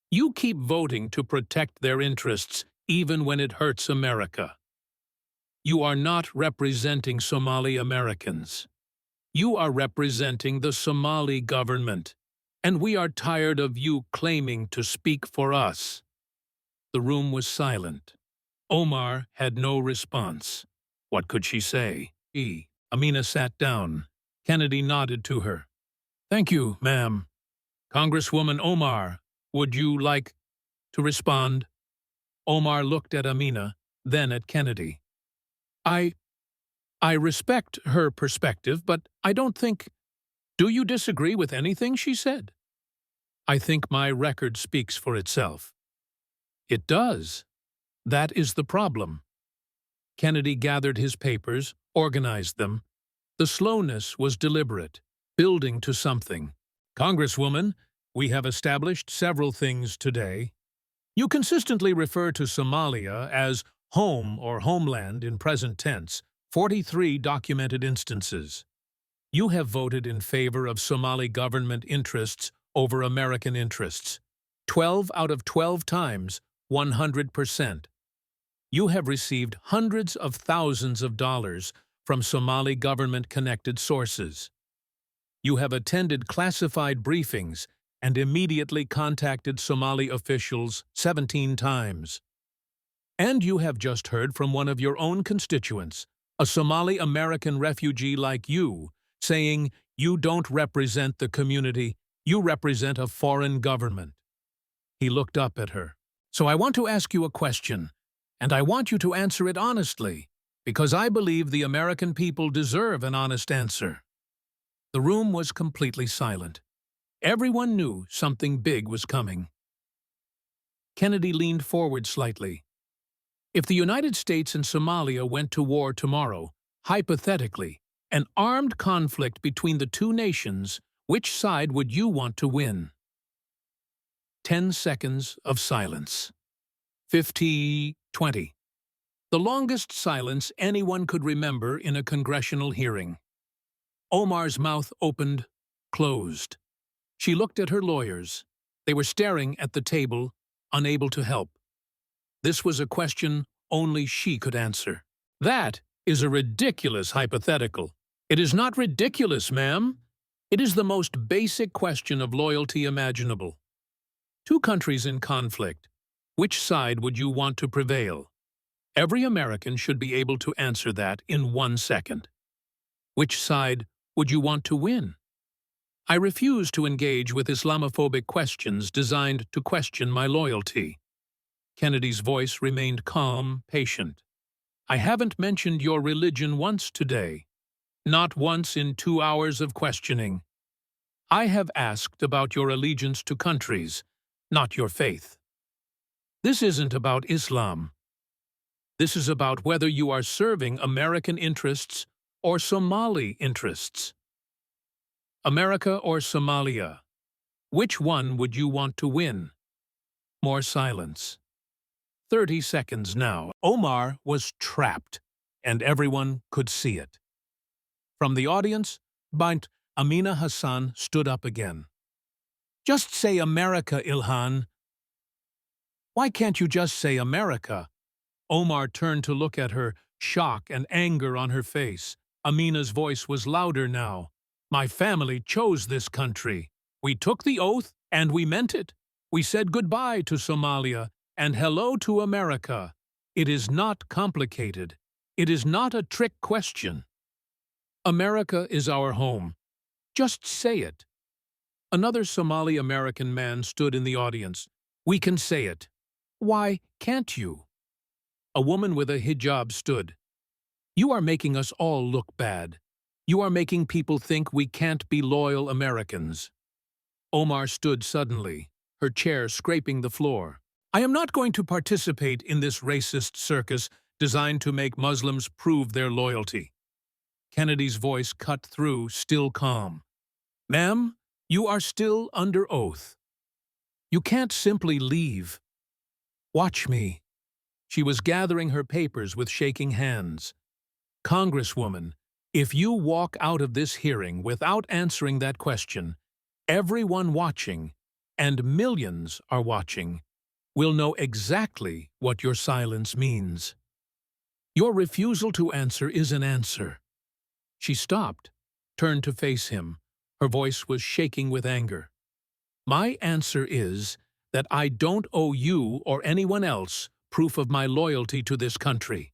You keep voting to protect their interests, even when it hurts America. You are not representing Somali Americans. You are representing the Somali government, and we are tired of you claiming to speak for us. The room was silent. Omar had no response. What could she say? Amina sat down. Kennedy nodded to her. Thank you, ma'am. Congresswoman Omar, would you like to respond? Omar looked at Amina, then at Kennedy. I respect her perspective, but I don't think... Do you disagree with anything she said? I think my record speaks for itself. It does. That is the problem. Kennedy gathered his papers, organized them. The slowness was deliberate, building to something. Congresswoman, we have established several things today. You consistently refer to Somalia as home or homeland in present tense, 43 documented instances. You have voted in favor of Somali government interests over American interests. 12 out of 12 times, 100%. You have received hundreds of thousands of dollars from Somali government-connected sources. You have attended classified briefings and immediately contacted Somali officials 17 times. And you have just heard from one of your own constituents, a Somali-American refugee like you, saying you don't represent the community, you represent a foreign government. He looked up at her. So I want to ask you a question, and I want you to answer it honestly, because I believe the American people deserve an honest answer. The room was completely silent. Everyone knew something big was coming. Kennedy leaned forward slightly. If the United States and Somalia went to war tomorrow, hypothetically, an armed conflict between the two nations, which side would you want to win? 10 seconds of silence. 50, 20. The longest silence anyone could remember in a congressional hearing. Omar's mouth opened, closed. She looked at her lawyers. They were staring at the table, unable to help. This was a question only she could answer. That is a ridiculous hypothetical. It is not ridiculous, ma'am. It is the most basic question of loyalty imaginable. Two countries in conflict. Which side would you want to prevail? Every American should be able to answer that in 1 second. Which side would you want to win? I refuse to engage with Islamophobic questions designed to question my loyalty. Kennedy's voice remained calm, patient. I haven't mentioned your religion once today. Not once in 2 hours of questioning. I have asked about your allegiance to countries, not your faith. This isn't about Islam. This is about whether you are serving American interests or Somali interests. America or Somalia? Which one would you want to win? More silence. 30 seconds now. Omar was trapped, and everyone could see it. From the audience, Bint Amina Hassan stood up again. Just say America, Ilhan. Why can't you just say America? Omar turned to look at her, shock and anger on her face. Amina's voice was louder now. My family chose this country. We took the oath, and we meant it. We said goodbye to Somalia and hello to America. It is not complicated. It is not a trick question. America is our home. Just say it. Another Somali-American man stood in the audience. We can say it. Why can't you? A woman with a hijab stood. You are making us all look bad. You are making people think we can't be loyal Americans. Omar stood suddenly, her chair scraping the floor. I am not going to participate in this racist circus designed to make Muslims prove their loyalty. Kennedy's voice cut through, still calm. Ma'am, you are still under oath. You can't simply leave. Watch me. She was gathering her papers with shaking hands. Congresswoman, if you walk out of this hearing without answering that question, everyone watching, and millions are watching, will know exactly what your silence means. Your refusal to answer is an answer. She stopped, turned to face him. Her voice was shaking with anger. My answer is that I don't owe you or anyone else proof of my loyalty to this country.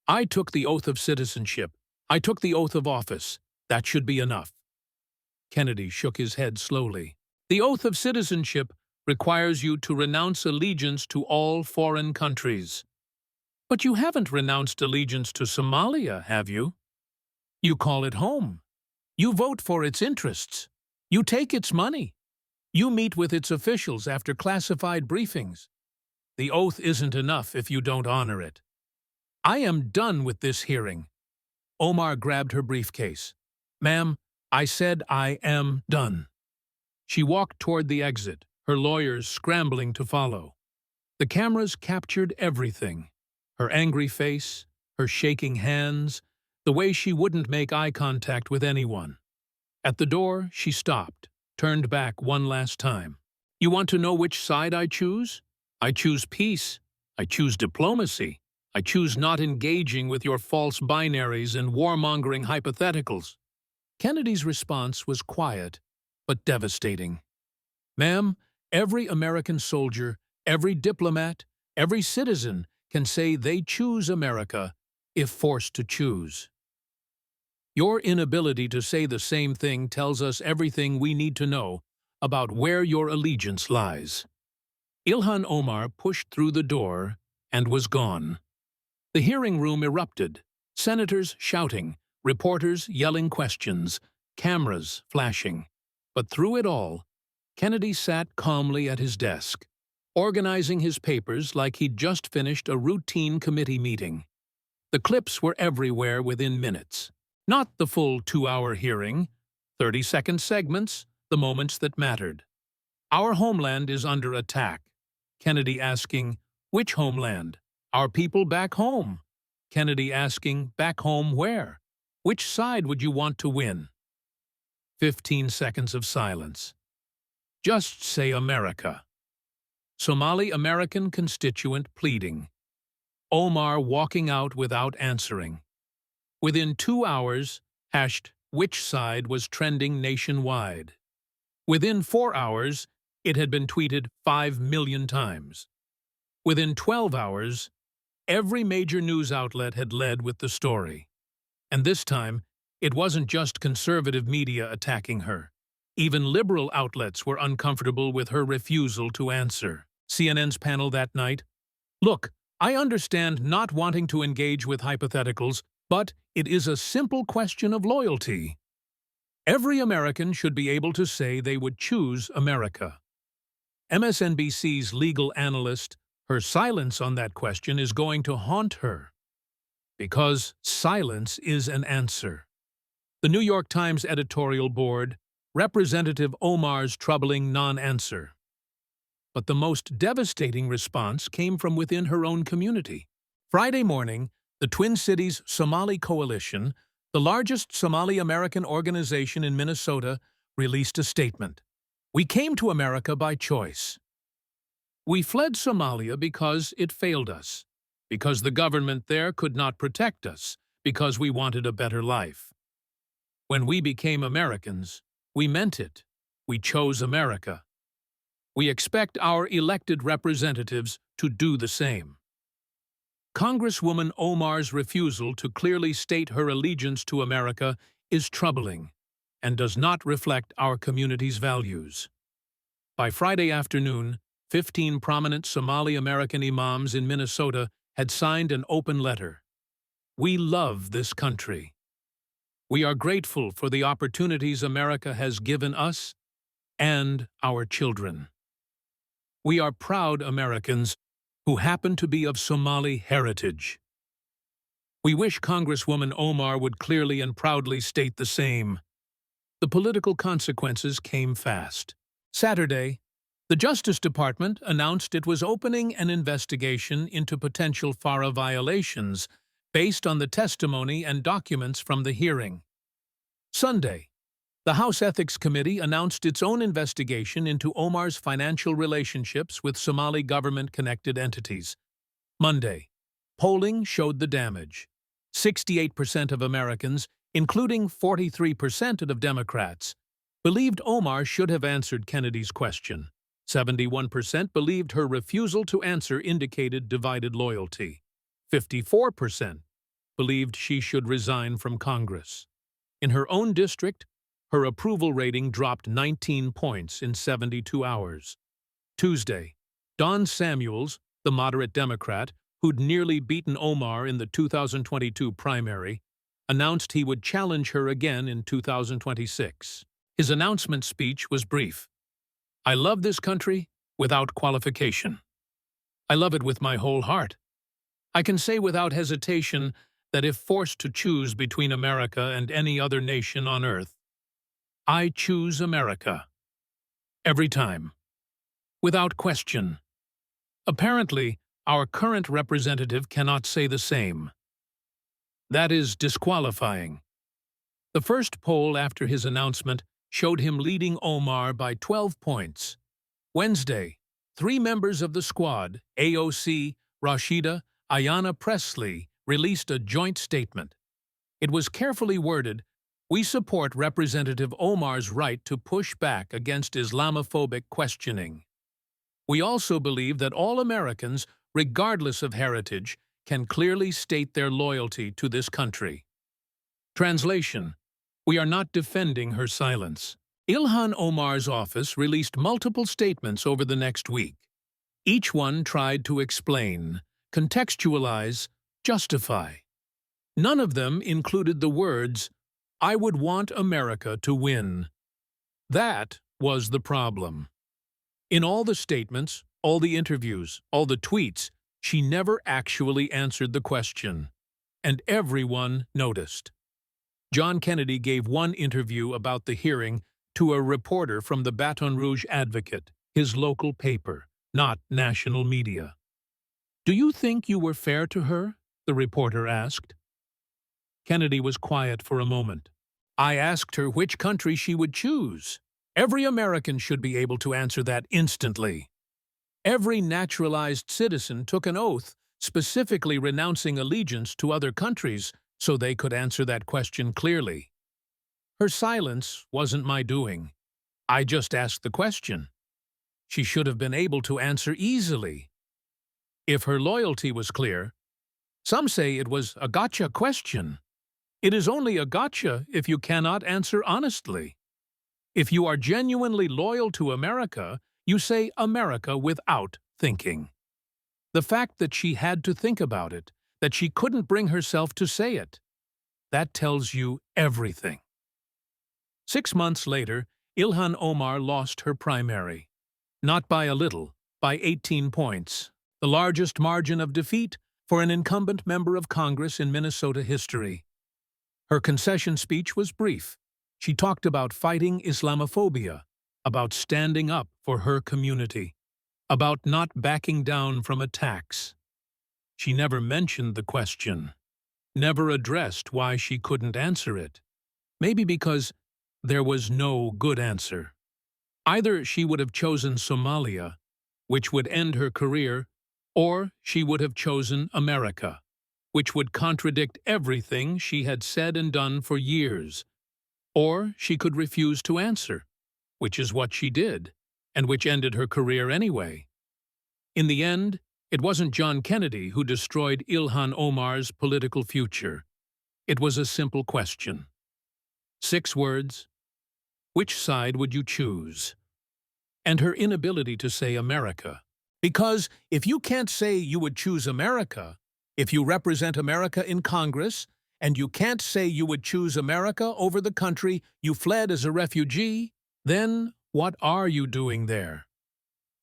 I took the oath of citizenship. I took the oath of office. That should be enough. Kennedy shook his head slowly. The oath of citizenship requires you to renounce allegiance to all foreign countries. But you haven't renounced allegiance to Somalia, have you? You call it home. You vote for its interests. You take its money. You meet with its officials after classified briefings. The oath isn't enough if you don't honor it. I am done with this hearing. Omar grabbed her briefcase. Ma'am, I said I am done. She walked toward the exit, her lawyers scrambling to follow. The cameras captured everything. Her angry face, her shaking hands, the way she wouldn't make eye contact with anyone. At the door, she stopped, turned back one last time. You want to know which side I choose? I choose peace. I choose diplomacy. I choose not engaging with your false binaries and warmongering hypotheticals. Kennedy's response was quiet, but devastating. Ma'am, every American soldier, every diplomat, every citizen can say they choose America if forced to choose. Your inability to say the same thing tells us everything we need to know about where your allegiance lies. Ilhan Omar pushed through the door and was gone. The hearing room erupted, senators shouting, reporters yelling questions, cameras flashing. But through it all, Kennedy sat calmly at his desk, organizing his papers like he'd just finished a routine committee meeting. The clips were everywhere within minutes. Not the full 2-hour hearing, 30-second segments, the moments that mattered. Our homeland is under attack. Kennedy asking, which homeland? Our people back home. Kennedy asking, back home where? Which side would you want to win? 15 seconds of silence. Just say America. Somali-American constituent pleading. Omar walking out without answering. Within 2 hours, hashed which side was trending nationwide. Within 4 hours, it had been tweeted 5 million times. Within 12 hours, every major news outlet had led with the story. And this time, it wasn't just conservative media attacking her. Even liberal outlets were uncomfortable with her refusal to answer. CNN's panel that night: "Look, I understand not wanting to engage with hypotheticals, but it is a simple question of loyalty. Every American should be able to say they would choose America." MSNBC's legal analyst: "Her silence on that question is going to haunt her, because silence is an answer." The New York Times editorial board: "Representative Omar's troubling non-answer." But the most devastating response came from within her own community. Friday morning, the Twin Cities Somali Coalition, the largest Somali-American organization in Minnesota, released a statement. "We came to America by choice. We fled Somalia because it failed us, because the government there could not protect us, because we wanted a better life. When we became Americans, we meant it. We chose America. We expect our elected representatives to do the same." Congresswoman Omar's refusal to clearly state her allegiance to America is troubling and does not reflect our community's values. By Friday afternoon, 15 prominent Somali-American imams in Minnesota had signed an open letter. "We love this country. We are grateful for the opportunities America has given us and our children. We are proud Americans who happen to be of Somali heritage. We wish Congresswoman Omar would clearly and proudly state the same." The political consequences came fast. Saturday, the Justice Department announced it was opening an investigation into potential FARA violations based on the testimony and documents from the hearing. Sunday, the House Ethics Committee announced its own investigation into Omar's financial relationships with Somali government-connected entities. Monday, polling showed the damage. 68% of Americans, including 43% of Democrats, believed Omar should have answered Kennedy's question. 71% believed her refusal to answer indicated divided loyalty. 54% believed she should resign from Congress. In her own district, her approval rating dropped 19 points in 72 hours. Tuesday, Don Samuels, the moderate Democrat, who'd nearly beaten Omar in the 2022 primary, announced he would challenge her again in 2026. His announcement speech was brief. "I love this country without qualification. I love it with my whole heart. I can say without hesitation that if forced to choose between America and any other nation on earth, I choose America. Every time. Without question." Apparently, our current representative cannot say the same. That is disqualifying. The first poll after his announcement showed him leading Omar by 12 points. Wednesday, 3 members of the squad, AOC, Rashida, Ayanna Pressley, released a joint statement. It was carefully worded: "We support Representative Omar's right to push back against Islamophobic questioning. We also believe that all Americans, regardless of heritage, can clearly state their loyalty to this country." Translation: We are not defending her silence. Ilhan Omar's office released multiple statements over the next week. Each one tried to explain, contextualize, justify. None of them included the words, "I would want America to win." That was the problem. In all the statements, all the interviews, all the tweets, she never actually answered the question. And everyone noticed. John Kennedy gave one interview about the hearing to a reporter from the Baton Rouge Advocate, his local paper, not national media. "Do you think you were fair to her?" the reporter asked. Kennedy was quiet for a moment. "I asked her which country she would choose. Every American should be able to answer that instantly. Every naturalized citizen took an oath specifically renouncing allegiance to other countries so they could answer that question clearly. Her silence wasn't my doing. I just asked the question. She should have been able to answer easily. If her loyalty was clear, some say it was a gotcha question. It is only a gotcha if you cannot answer honestly. If you are genuinely loyal to America, you say America without thinking. The fact that she had to think about it, that she couldn't bring herself to say it, that tells you everything. 6 months later, Ilhan Omar lost her primary. Not by a little, by 18 points, the largest margin of defeat for an incumbent member of Congress in Minnesota history. Her concession speech was brief. She talked about fighting Islamophobia, about standing up for her community, about not backing down from attacks. She never mentioned the question, never addressed why she couldn't answer it. Maybe because there was no good answer. Either she would have chosen Somalia, which would end her career, or she would have chosen America, which would contradict everything she had said and done for years. Or she could refuse to answer, which is what she did, and which ended her career anyway. In the end, it wasn't John Kennedy who destroyed Ilhan Omar's political future. It was a simple question. 6 words. Which side would you choose? And her inability to say America. Because if you can't say you would choose America, if you represent America in Congress, and you can't say you would choose America over the country you fled as a refugee, then what are you doing there?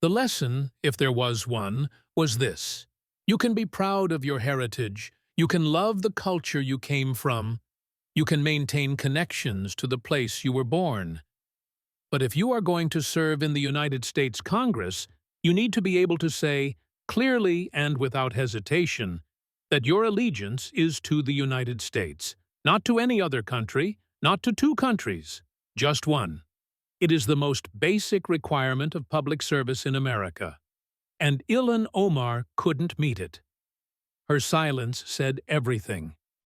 The lesson, if there was one, was this. You can be proud of your heritage, you can love the culture you came from, you can maintain connections to the place you were born. But if you are going to serve in the United States Congress, you need to be able to say, clearly and without hesitation, that your allegiance is to the United States, not to any other country, not to 2 countries, just one. It is the most basic requirement of public service in America. And Ilhan Omar couldn't meet it. Her silence said everything.